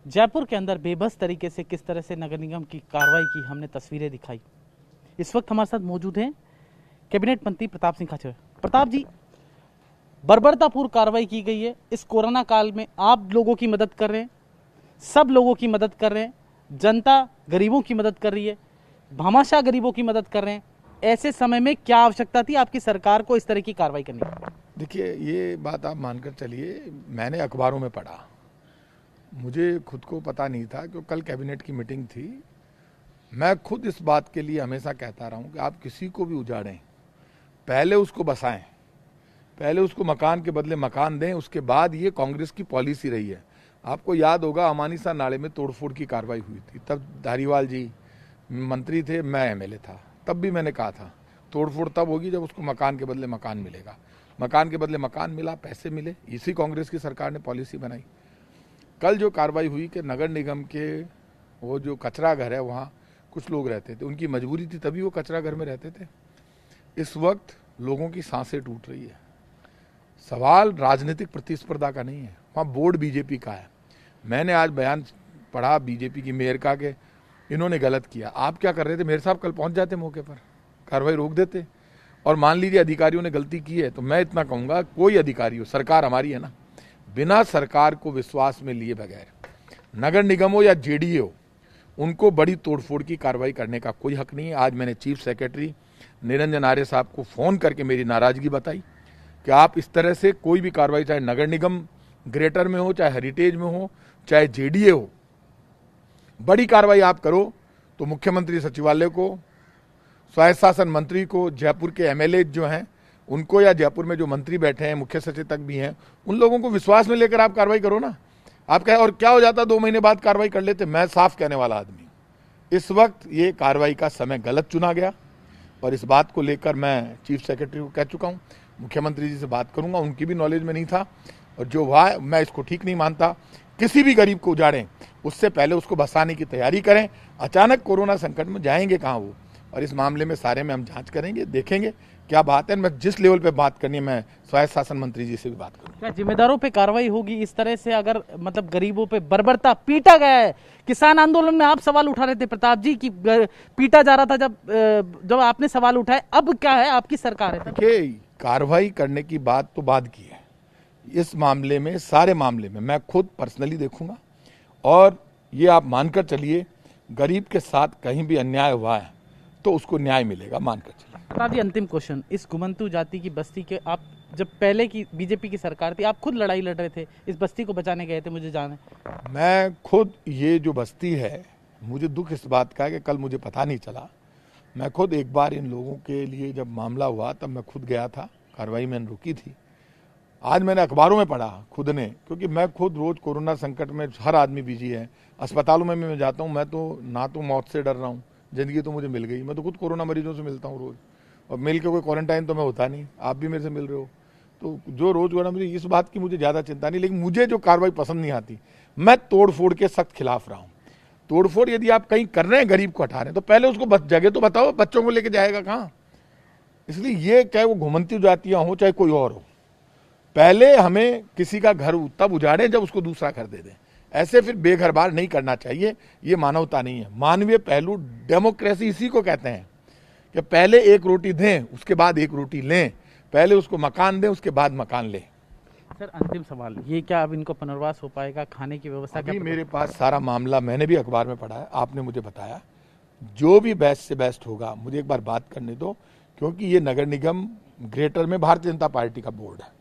जयपुर के अंदर बेबस तरीके से किस तरह से नगर निगम की कार्रवाई की हमने तस्वीरें दिखाई। इस वक्त हमारे साथ मौजूद हैं कैबिनेट मंत्री प्रताप सिंह खाचर। प्रताप जी, बर्बरतापूर्ण कार्रवाई की गई है। इस कोरोना काल में आप लोगों की मदद कर रहे हैं, सब लोगों की मदद कर रहे हैं, जनता गरीबों की मदद कर रही है, भामाशाह गरीबों की मदद कर रहे हैं। ऐसे समय में क्या आवश्यकता थी आपकी सरकार को इस तरह की कार्रवाई करने की? देखिए, ये बात आप मानकर चलिए, मैंने अखबारों में पढ़ा, मुझे खुद को पता नहीं था कि कल कैबिनेट की मीटिंग थी। मैं खुद इस बात के लिए हमेशा कहता रहा हूं कि आप किसी को भी उजाड़ें, पहले उसको बसाएं, पहले उसको मकान के बदले मकान दें, उसके बाद ये कांग्रेस की पॉलिसी रही है। आपको याद होगा, अमानिसा नाले में तोड़फोड़ की कार्रवाई हुई थी, तब धारीवाल जी मंत्री थे, मैं एमएलए था, तब भी मैंने कहा था तोड़फोड़ तब होगी जब उसको मकान के बदले मकान मिलेगा। मकान के बदले मकान मिला, पैसे मिले, इसी कांग्रेस की सरकार ने पॉलिसी बनाई। कल जो कार्रवाई हुई कि नगर निगम के वो जो कचरा घर है वहाँ कुछ लोग रहते थे, उनकी मजबूरी थी तभी वो कचरा घर में रहते थे। इस वक्त लोगों की सांसें टूट रही है। सवाल राजनीतिक प्रतिस्पर्धा का नहीं है, वहाँ बोर्ड बीजेपी का है। मैंने आज बयान पढ़ा बीजेपी की मेयर का कि इन्होंने गलत किया। आप क्या कर रहे थे? मेयर साहब कल पहुंच जाते मौके पर, कार्रवाई रोक देते। और मान लीजिए अधिकारियों ने गलती की है तो मैं इतना कहूंगा, कोई अधिकारी हो, सरकार हमारी है ना, बिना सरकार को विश्वास में लिए बगैर, नगर निगम हो या जेडीए हो, उनको बड़ी तोड़फोड़ की कार्रवाई करने का कोई हक नहीं है। आज मैंने चीफ सेक्रेटरी निरंजन आर्य साहब को फोन करके मेरी नाराजगी बताई कि आप इस तरह से कोई भी कार्रवाई, चाहे नगर निगम ग्रेटर में हो, चाहे हेरिटेज में हो, चाहे जेडीए हो, बड़ी कार्रवाई आप करो तो मुख्यमंत्री सचिवालय को, स्वायत्त शासन मंत्री को, जयपुर के एमएलए जो हैं उनको, या जयपुर में जो मंत्री बैठे हैं, मुख्य सचिव तक भी हैं, उन लोगों को विश्वास में लेकर आप कार्रवाई करो ना। आप कहे और क्या हो जाता, 2 महीने बाद कार्रवाई कर लेते। मैं साफ कहने वाला आदमी, इस वक्त ये कार्रवाई का समय गलत चुना गया और इस बात को लेकर मैं चीफ सेक्रेटरी को कह चुका हूँ, मुख्यमंत्री जी से बात करूंगा, उनकी भी नॉलेज में नहीं था। और जो हुआ है मैं इसको ठीक नहीं मानता। किसी भी गरीब को उजाड़ें, उससे पहले उसको बसाने की तैयारी करें। अचानक कोरोना संकट में जाएंगे कहाँ वो, और इस मामले में सारे में हम जांच करेंगे, देखेंगे क्या बात है। मैं जिस लेवल पे बात करनी है, मैं स्वायत्त शासन मंत्री जी से भी बात करूंगा। क्या जिम्मेदारों पे कार्रवाई होगी इस तरह से, अगर मतलब गरीबों पे बर्बरता पीटा गया है? किसान आंदोलन में आप सवाल उठा रहे थे प्रताप जी कि पीटा जा रहा था, जब आपने सवाल उठाए, अब क्या है, आपकी सरकार है। देखिए, कार्रवाई करने की बात तो बाद की है, इस मामले में, सारे मामले में मैं खुद पर्सनली देखूंगा और ये आप मानकर चलिए, गरीब के साथ कहीं भी अन्याय हुआ है तो उसको न्याय मिलेगा, मानकर चलिए। प्रताप जी, अंतिम क्वेश्चन, इस घुमंतू जाति की बस्ती के, आप जब पहले की बीजेपी की सरकार थी, आप खुद लड़ाई लड़ रहे थे, इस बस्ती को बचाने गए थे, मुझे जाने। मैं खुद, ये जो बस्ती है, मुझे दुख इस बात का है कि कल मुझे पता नहीं चला। मैं खुद एक बार इन लोगों के लिए जब मामला हुआ तब मैं खुद गया था, कार्रवाई मैंने रोकी थी। आज मैंने अखबारों में पढ़ा खुद ने, क्योंकि मैं खुद रोज कोरोना संकट में, हर आदमी बिजी है, अस्पतालों में मैं जाता हूँ। मैं तो ना तो मौत से डर रहा हूँ, जिंदगी तो मुझे मिल गई। मैं तो खुद कोरोना मरीजों से मिलता हूँ रोज, और मिल के कोई क्वारंटाइन तो मैं होता नहीं, आप भी मेरे से मिल रहे हो, तो जो रोज कोरोना, मुझे इस बात की मुझे ज़्यादा चिंता नहीं। लेकिन मुझे जो कार्रवाई पसंद नहीं आती, मैं तोड़फोड़ के सख्त खिलाफ रहा हूँ। तोड़फोड़ यदि आप कहीं कर रहे हैं, गरीब को हटा रहे हैं, तो पहले उसको जगह तो बताओ, बच्चों को लेके जाएगा कहाँ? इसलिए ये चाहे वो घुमंती जातियाँ हो चाहे कोई और हो, पहले हमें किसी का घर तब उजाड़े जब उसको दूसरा घर दे दें। ऐसे फिर बेघर बार नहीं करना चाहिए, ये मानवता नहीं है। मानवीय पहलू, डेमोक्रेसी इसी को कहते हैं कि पहले एक रोटी दें, उसके बाद एक रोटी लें, पहले उसको मकान दें, उसके बाद मकान लें। सर, अंतिम सवाल, ये क्या अब इनको पुनर्वास हो पाएगा, खाने की व्यवस्था? अभी मेरे पास सारा मामला, मैंने भी अखबार में पढ़ा है, आपने मुझे बताया, जो भी बेस्ट से बेस्ट होगा। मुझे एक बार बात करने दो, क्योंकि ये नगर निगम ग्रेटर में भारतीय जनता पार्टी का बोर्ड है,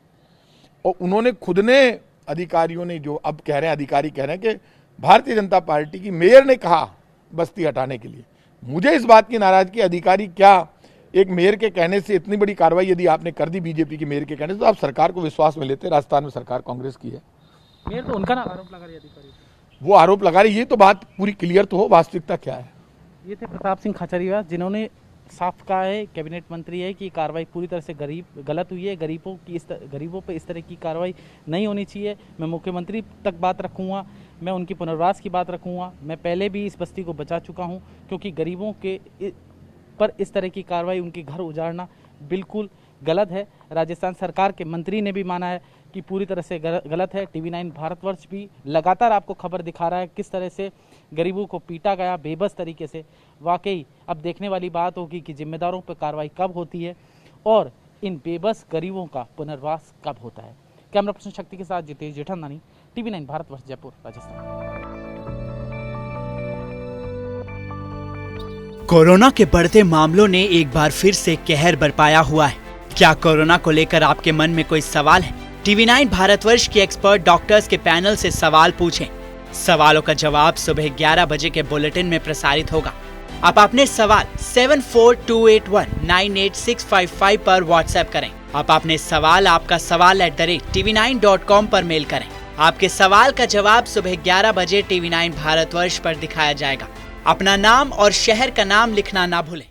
और उन्होंने खुद ने, अधिकारियों ने, जो अब कह रहे हैं, अधिकारी कह रहे हैं कि भारतीय जनता पार्टी की मेयर ने कहा बस्ती हटाने के लिए। मुझे इस बात की नाराजगी, अधिकारी क्या, एक मेयर के कहने से इतनी बड़ी कार्रवाई यदि आपने कर दी बीजेपी की मेयर के कहने से, तो आप सरकार को विश्वास में लेते। राजस्थान में सरकार कांग्रेस की है, मेयर तो उनका ना आरोप लगा रही, अधिकारी वो आरोप लगा रही, ये तो बात पूरी क्लियर तो हो, वास्तविकता क्या है। ये थे प्रताप सिंह खाचरिया, जिन्होंने साफ कहा है, कैबिनेट मंत्री है, कि कार्रवाई पूरी तरह से गलत हुई है। गरीबों पे इस तरह की कार्रवाई नहीं होनी चाहिए। मैं मुख्यमंत्री तक बात रखूंगा, मैं उनकी पुनर्वास की बात रखूंगा। मैं पहले भी इस बस्ती को बचा चुका हूं, क्योंकि गरीबों के पर इस तरह की कार्रवाई, उनके घर उजाड़ना बिल्कुल गलत है। राजस्थान सरकार के मंत्री ने भी माना है कि पूरी तरह से गलत है। TV9 भारतवर्ष भी लगातार आपको खबर दिखा रहा है किस तरह से गरीबों को पीटा गया बेबस तरीके से। वाकई अब देखने वाली बात होगी कि जिम्मेदारों पर कार्रवाई कब होती है और इन बेबस गरीबों का पुनर्वास कब होता है। कैमरा पर्सन शक्ति के साथ जितेश जेठमलानी, TV9 भारतवर्ष, जयपुर, राजस्थान। कोरोना के बढ़ते मामलों ने एक बार फिर से कहर बरपाया हुआ है। क्या कोरोना को लेकर आपके मन में कोई सवाल है? TV9 भारतवर्ष के एक्सपर्ट डॉक्टर्स के पैनल से सवाल पूछें। सवालों का जवाब सुबह 11 बजे के बुलेटिन में प्रसारित होगा। आप अपने सवाल 7428198655 पर व्हाट्सएप करें। आप अपने सवाल आपका सवाल @tv9.com पर मेल करें। आपके सवाल का जवाब सुबह 11 बजे TV9 भारतवर्ष पर दिखाया जाएगा। अपना नाम और शहर का नाम लिखना ना भूलें।